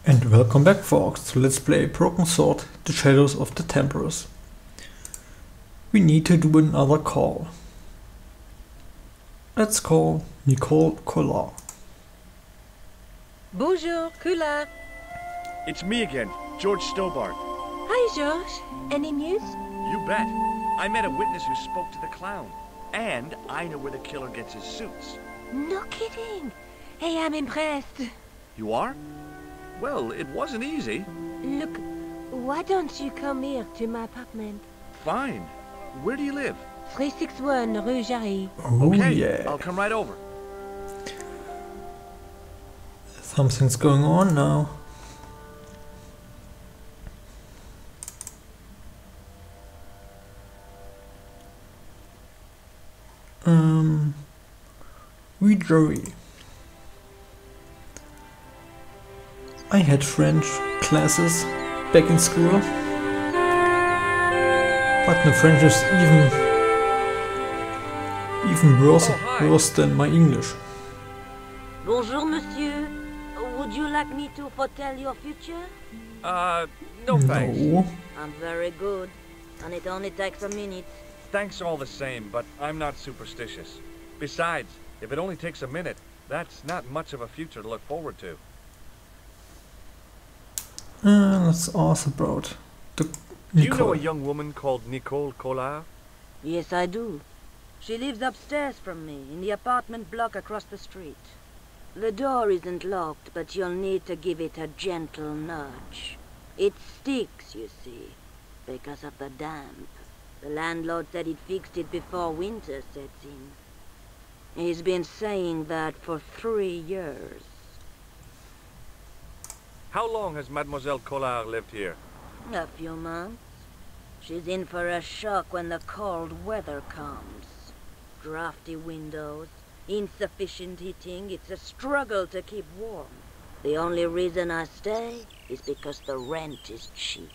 And welcome back, folks, to Let's Play Broken Sword, The Shadows of the Templars. We need to do another call. Let's call Nicole Collard. Bonjour, Kula. It's me again, George Stobart. Hi, George. Any news? You bet. I met a witness who spoke to the clown. And I know where the killer gets his suits. No kidding. Hey, I'm impressed. You are? Well, it wasn't easy. Look, why don't you come here to my apartment? Fine. Where do you live? 361 Rue Jarry. Oh Okay, yeah. I'll come right over. Something's going on now. We jury. I had French classes back in school, but the French is even worse than my English. Bonjour, monsieur. Would you like me to foretell your future? No thanks. No. I'm very good, and it only takes a minute. Thanks all the same, but I'm not superstitious. Besides, if it only takes a minute, that's not much of a future to look forward to. Let's ask about the Do you know Nicole. a young woman called Nicole Collard? Yes, I do. She lives upstairs from me, in the apartment block across the street. The door isn't locked, but you'll need to give it a gentle nudge. It sticks, you see, because of the damp. The landlord said he'd fixed it before winter sets in. He's been saying that for 3 years. How long has Mademoiselle Collard lived here? A few months. She's in for a shock when the cold weather comes. Drafty windows, insufficient heating. It's a struggle to keep warm. The only reason I stay is because the rent is cheap.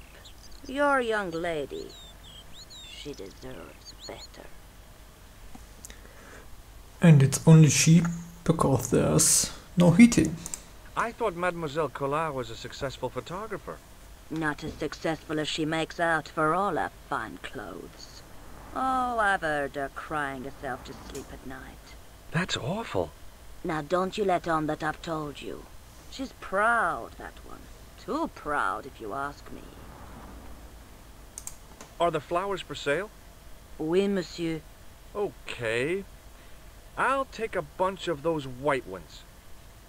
Your young lady, she deserves better. And it's only cheap because there's no heating. I thought Mademoiselle Collard was a successful photographer. Not as successful as she makes out for all her fine clothes. Oh, I've heard her crying herself to sleep at night. That's awful. Now don't you let on that I've told you. She's proud, that one. Too proud, if you ask me. Are the flowers for sale? Oui, monsieur. Okay. I'll take a bunch of those white ones.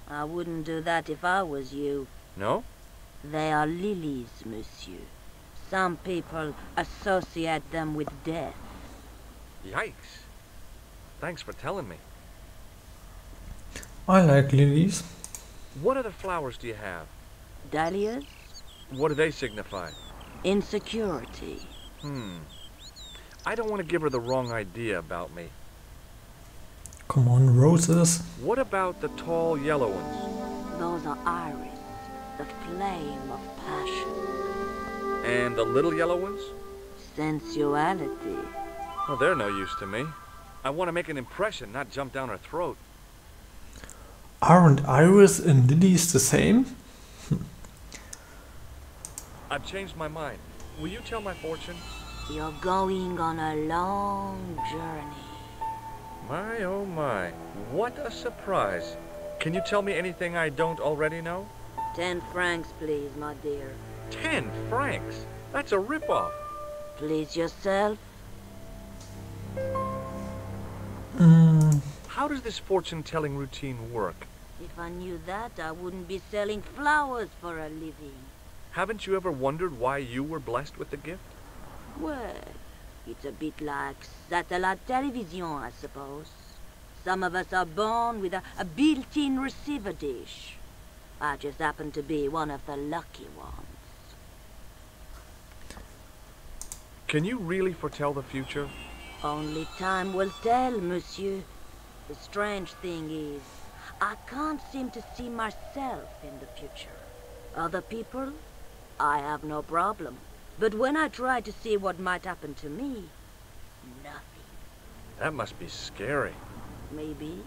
I wouldn't do that if I was you. No? They are lilies, monsieur. Some people associate them with death. Yikes. Thanks for telling me. I like lilies. What other flowers do you have? Dahlias? What do they signify? Insecurity. I don't want to give her the wrong idea about me. Come on, roses. What about the tall yellow ones? Those are iris, the flame of passion. And the little yellow ones? Sensuality. Well, they're no use to me. I want to make an impression, not jump down her throat. Aren't iris and lilies the same? I've changed my mind. Will you tell my fortune? You're going on a long journey. My, oh my. What a surprise. Can you tell me anything I don't already know? 10 francs, please, my dear. 10 francs? That's a ripoff. Please yourself. How does this fortune-telling routine work? If I knew that, I wouldn't be selling flowers for a living. Haven't you ever wondered why you were blessed with the gift? Well, it's a bit like satellite television, I suppose. Some of us are born with a built-in receiver dish. I just happen to be one of the lucky ones. Can you really foretell the future? Only time will tell, monsieur. The strange thing is, I can't seem to see myself in the future. Other people, I have no problem. But when I try to see what might happen to me, nothing. That must be scary. Maybe.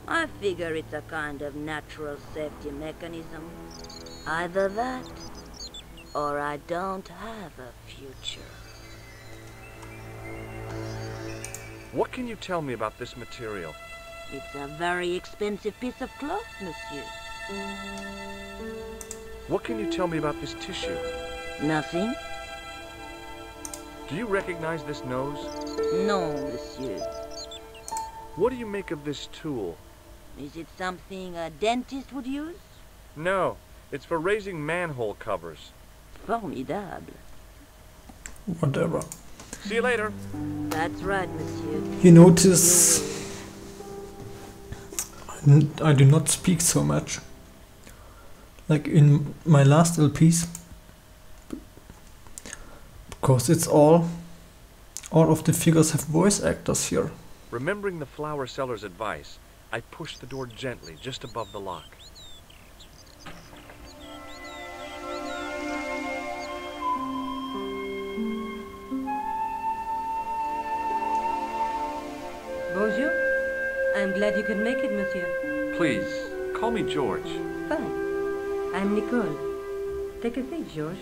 I figure it's a kind of natural safety mechanism. Either that, or I don't have a future. What can you tell me about this material? It's a very expensive piece of cloth, monsieur. What can you tell me about this tissue? Nothing? Do you recognize this nose? No, monsieur. What do you make of this tool? Is it something a dentist would use? No, it's for raising manhole covers. Formidable. Whatever. See you later. That's right, monsieur. You notice I do not speak so much. Like in my last LPs. Because it's all of the figures have voice actors here. Remembering the flower seller's advice, I pushed the door gently just above the lock. Bonjour. I'm glad you could make it, monsieur. Please, call me George. Fine. I'm Nicole. Take a seat, George.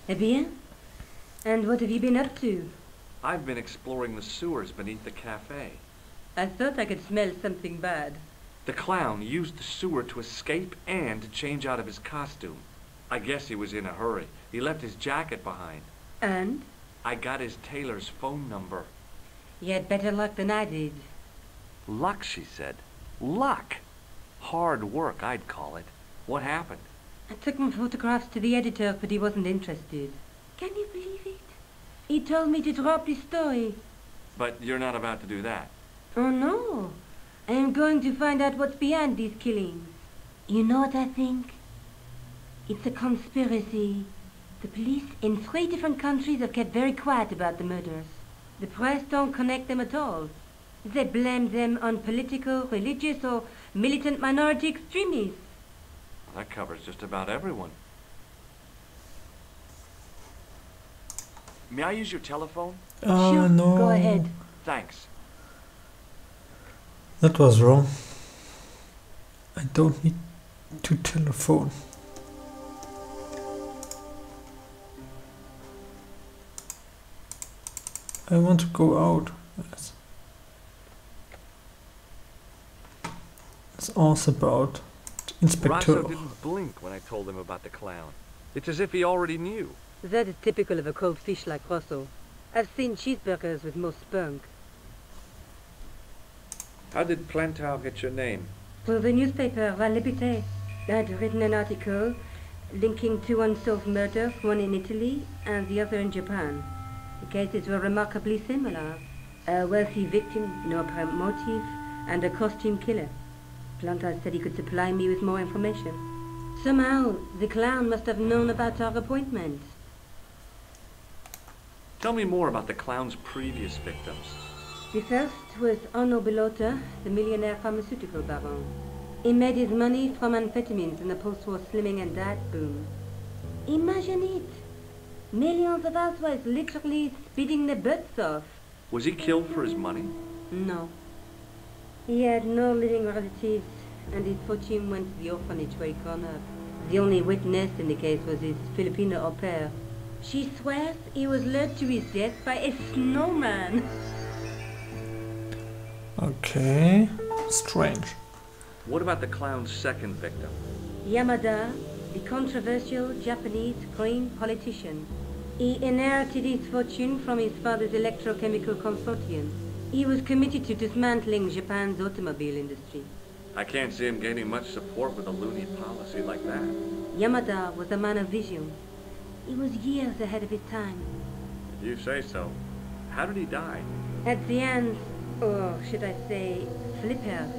Eh bien? And what have you been up to? I've been exploring the sewers beneath the cafe. I thought I could smell something bad. The clown used the sewer to escape and to change out of his costume. I guess he was in a hurry. He left his jacket behind. And? I got his tailor's phone number. You had better luck than I did. Luck, she said. Luck! Hard work, I'd call it. What happened? I took my photographs to the editor, but he wasn't interested. Can you believe it? He told me to drop the story. But you're not about to do that. Oh, no. I am going to find out what's behind these killings. You know what I think? It's a conspiracy. The police in 3 different countries have kept very quiet about the murders. The press don't connect them at all. They blame them on political, religious, or militant minority extremists. Well, that covers just about everyone. May I use your telephone? Sure, No. go ahead. Thanks. That was wrong. I don't need to telephone. I want to go out. Yes. It's also about Inspector. Rosso didn't blink when I told him about the clown. It's as if he already knew. That is typical of a cold fish like Rosso. I've seen cheeseburgers with more spunk. How did Plantar get your name? For the newspaper, La Liberté, I'd written an article linking 2 unsolved murders, one in Italy and the other in Japan. The cases were remarkably similar. A wealthy victim, no apparent motive, and a costume killer. Plantar said he could supply me with more information. Somehow, the clown must have known about our appointment. Tell me more about the clown's previous victims. The first was Arno Bellotta, the millionaire pharmaceutical baron. He made his money from amphetamines in the post-war slimming and diet boom. Imagine it! Millions of housewives literally speeding their butts off. Was he killed for his money? No. He had no living relatives, and his fortune went to the orphanage where he grew up. The only witness in the case was his Filipino au pair. She swears he was lured to his death by a snowman. Okay, strange. What about the clown's second victim? Yamada, the controversial Japanese green politician. He inherited his fortune from his father's electrochemical consortium. He was committed to dismantling Japan's automobile industry. I can't see him gaining much support with a loony policy like that. Yamada was a man of vision. He was years ahead of his time. If you say so. How did he die? At the hands, or should I say, flippers,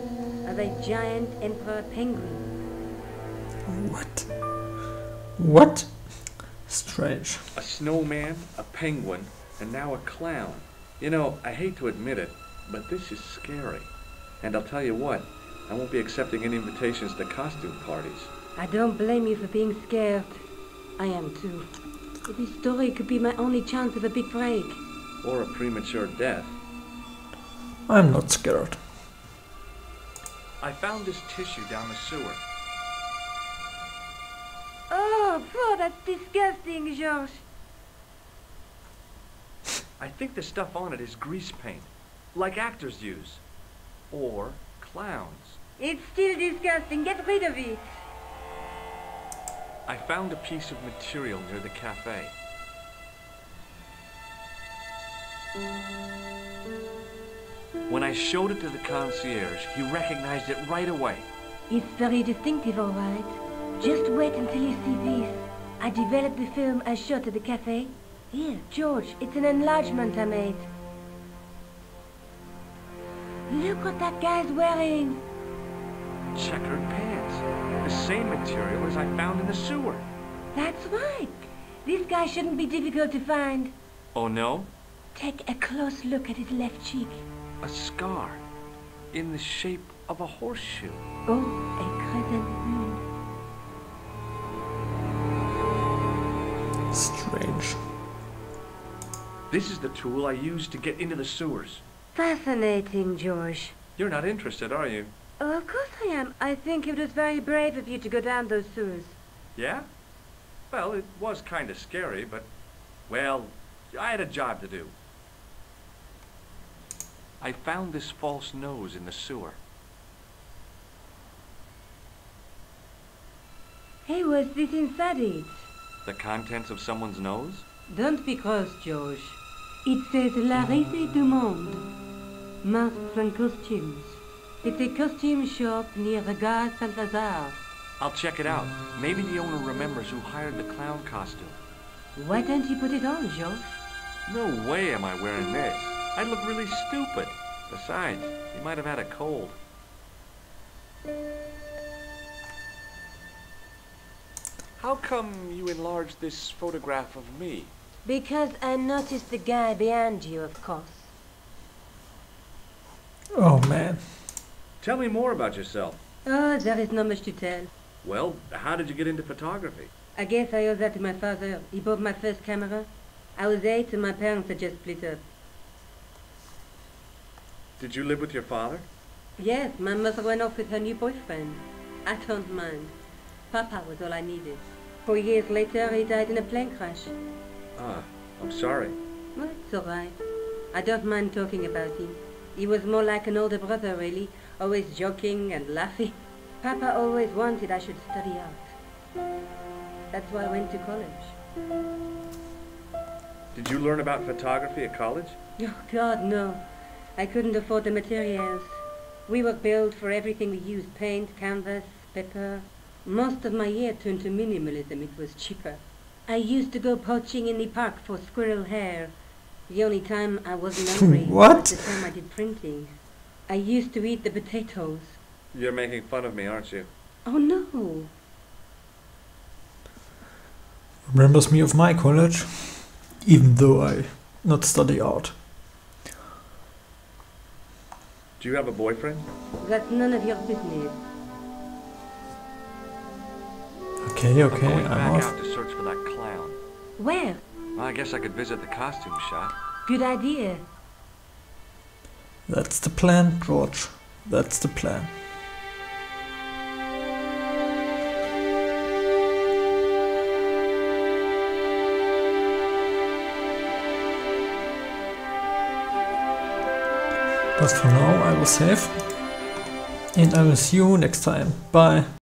of a giant emperor penguin. What? What? Strange. A snowman, a penguin, and now a clown. You know, I hate to admit it, but this is scary. And I'll tell you what, I won't be accepting any invitations to costume parties. I don't blame you for being scared. I am too. This story could be my only chance of a big break. Or a premature death. I'm not scared. I found this tissue down the sewer. Oh, that's disgusting, George. I think the stuff on it is grease paint, like actors use. Or clowns. It's still disgusting. Get rid of it. I found a piece of material near the cafe. When I showed it to the concierge, he recognized it right away. It's very distinctive, all right. Just wait until you see this. I developed the film I shot at the cafe. Here, George, it's an enlargement I made. Look what that guy's wearing. Checkered pants. The same material as I found in the sewer. That's right. This guy shouldn't be difficult to find. Oh no? Take a close look at his left cheek. A scar. In the shape of a horseshoe. Oh, a crescent moon. Strange. This is the tool I used to get into the sewers. Fascinating, George. You're not interested, are you? Oh, of course I am. I think it was very brave of you to go down those sewers. Yeah? Well, it was kind of scary, but, well, I had a job to do. I found this false nose in the sewer. Hey, what's this inside it? The contents of someone's nose? Don't be cross, George. It says La Risée du Monde. Masks and costumes. It's a costume shop near the Gare Saint-Lazare. I'll check it out. Maybe the owner remembers who hired the clown costume. Why don't you put it on, George? No way am I wearing this. I'd look really stupid. Besides, he might have had a cold. How come you enlarged this photograph of me? Because I noticed the guy behind you, of course. Oh man. Tell me more about yourself. Oh, there is not much to tell. Well, how did you get into photography? I guess I owe that to my father. He bought my first camera. I was 8 and my parents had just split up. Did you live with your father? Yes, my mother went off with her new boyfriend. I don't mind. Papa was all I needed. 4 years later, he died in a plane crash. Ah, I'm sorry. Well, it's all right. I don't mind talking about him. He was more like an older brother, really, always joking and laughing. Papa always wanted I should study art. That's why I went to college. Did you learn about photography at college? Oh, God, no. I couldn't afford the materials. We were billed for everything we used, paint, canvas, paper. Most of my year turned to minimalism. It was cheaper. I used to go poaching in the park for squirrel hair. The only time I wasn't hungry What? was the time I did printing. I used to eat the potatoes. You're making fun of me, aren't you? Oh, no. Remembers me of my college, even though I not study art. Do you have a boyfriend? That's none of your business. Okay, I'm going I'm back off. out to search for that clown. Where? Well, I guess I could visit the costume shop. Good idea. That's the plan, George. That's the plan. But for now I will save. And I will see you next time. Bye.